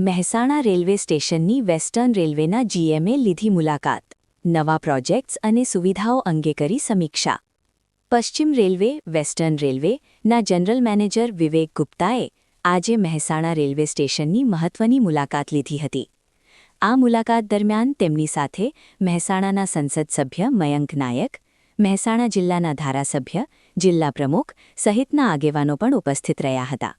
Mehsana railway સ્ટેશનની western રેલવેના GMA લીધી મુલાકાત. નવા પ્રોજેક્ટ્સ અને સુવિધાઓ અંગે કરી સમીક્ષા. પશ્ચિમ રેલવે વેસ્ટર્ન રેલવેના જનરલ મેનેજર વિવેક ગુપ્તાએ આજે મહેસાણા રેલવે સ્ટેશનની મહત્વની મુલાકાત લીધી હતી. આ મુલાકાત દરમિયાન તેમની સાથે મહેસાણાના સંસદ સભ્ય મયંક નાયક, મહેસાણા જિલ્લાના ધારાસભ્ય, જિલ્લા પ્રમુખ સહિતના આગેવાનો પણ ઉપસ્થિત રહ્યા હતા.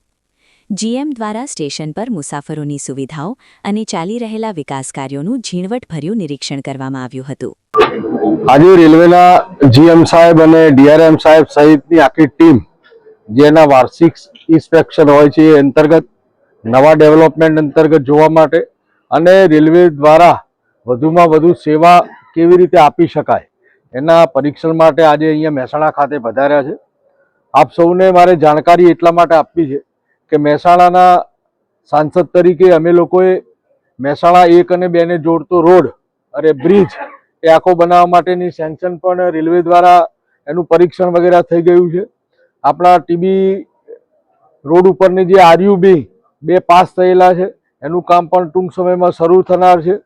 જીએમ દ્વારા સ્ટેશન પર મુસાફરોની સુવિધાઓ અને ચાલી રહેલા વિકાસ કાર્યોનું ઝીણવટભર્યું નિરીક્ષણ કરવામાં આવ્યું હતું. આજે રેલવેના જીએમ સાહેબ અને ડીઆરએમ સાહેબ સહિતની આખી ટીમ જેના વાર્ષિક ઇન્સ્પેક્શન હોય છે એ અંતર્ગત નવા ડેવલપમેન્ટ અંતર્ગત જોવા માટે અને રેલવે દ્વારા વધુમાં વધુ સેવા કેવી રીતે આપી શકાય એના પરીક્ષણ માટે આજે અહીંયા મહેસાણા ખાતે પધાર્યા છે. આપ સૌને મારે જાણકારી એટલા માટે આપવી છે કે મહેસાણાના સાંસદ તરીકે અમે લોકોએ મહેસાણા 1 અને 2 ને જોડતો રોડ અને બ્રિજ એ આખો બનાવવા માટેની સેન્કશન પણ રેલવે દ્વારા એનું પરીક્ષણ વગેરે થઈ ગયું છે. આપણા ટીબી રોડ ઉપરની જે આરયુબી 2 પાસ થયેલા છે એનું કામ પણ ટૂંક સમયમાં શરૂ થનાર છે.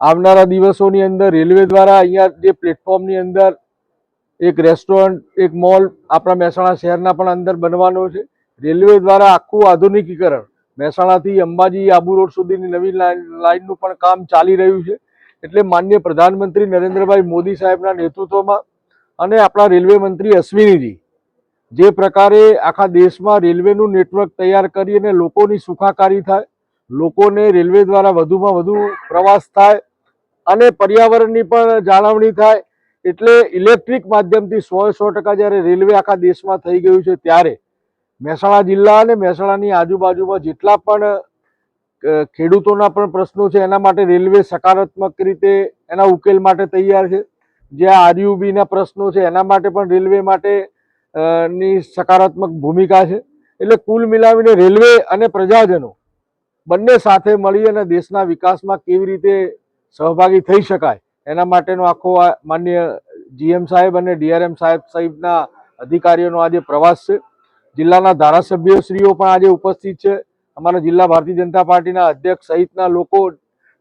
આવનારા દિવસોની અંદર રેલવે દ્વારા અહીંયા જે પ્લેટફોર્મની અંદર એક રેસ્ટોરન્ટ, એક મોલ આપણા મહેસાણા શહેરના પણ અંદર બનવાનો છે. રેલવે દ્વારા આખું આધુનિકીકરણ મહેસાણાથી અંબાજી આબુ રોડ સુધીની નવી લાઇનનું પણ કામ ચાલી રહ્યું છે. એટલે માનનીય પ્રધાનમંત્રી નરેન્દ્રભાઈ મોદી સાહેબના નેતૃત્વમાં અને આપણા રેલવે મંત્રી અશ્વિનીજી જે પ્રકારે આખા દેશમાં રેલવેનું નેટવર્ક તૈયાર કરી અને લોકોની સુખાકારી થાય, લોકોને રેલવે દ્વારા વધુમાં વધુ પ્રવાસ થાય અને પર્યાવરણની પણ જાળવણી થાય, એટલે ઇલેક્ટ્રિક માધ્યમથી 100% જ્યારે રેલવે આખા દેશમાં થઈ ગયું છે ત્યારે મહેસાણા જિલ્લા અને મહેસાણાની આજુબાજુમાં જેટલા પણ ખેડૂતોના પણ પ્રશ્નો છે એના માટે રેલવે સકારાત્મક રીતે એના ઉકેલ માટે તૈયાર છે. જે આરયુબીના પ્રશ્નો છે એના માટે પણ રેલવે માટે ની સકારાત્મક ભૂમિકા છે. એટલે કુલ મિલાવીને રેલવે અને પ્રજાજનો બંને સાથે મળી અને દેશના વિકાસમાં કેવી રીતે સહભાગી થઈ શકાય એના માટેનો આખો માનનીય જીએમ સાહેબ અને ડીઆરએમ સાહેબ સહિતના અધિકારીઓનો આજે પ્રવાસ છે. જિલ્લાના ધારાસભ્યશ્રીઓ પણ આજે ઉપસ્થિત છે. અમારા જિલ્લા ભારતીય જનતા પાર્ટીના અધ્યક્ષ સહિતના લોકો,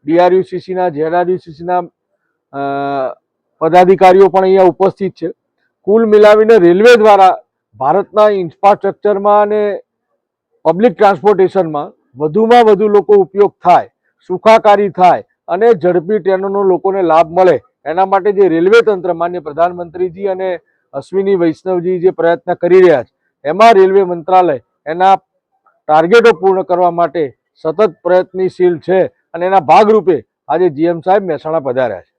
ડીઆરયુસીસીના, જેઆરયુસીસીના પદાધિકારીઓ પણ અહીંયા ઉપસ્થિત છે. કુલ મિલાવીને રેલવે દ્વારા ભારતના ઇન્ફ્રાસ્ટ્રક્ચરમાં અને પબ્લિક ટ્રાન્સપોર્ટેશનમાં વધુમાં વધુ લોકો ઉપયોગ થાય, સુખાકારી થાય અને ઝડપી ટ્રેનોનો લોકોને લાભ મળે એના માટે જે રેલવે તંત્ર માન્ય પ્રધાનમંત્રીજી અને અશ્વિની વૈષ્ણવજી જે પ્રયત્ન કરી રહ્યા છે એમાં રેલવે મંત્રાલય એના ટાર્ગેટો પૂર્ણ કરવા માટે સતત પ્રયત્નશીલ છે અને એના ભાગરૂપે આજે જીએમ સાહેબ મહેસાણા પધાર્યા છે.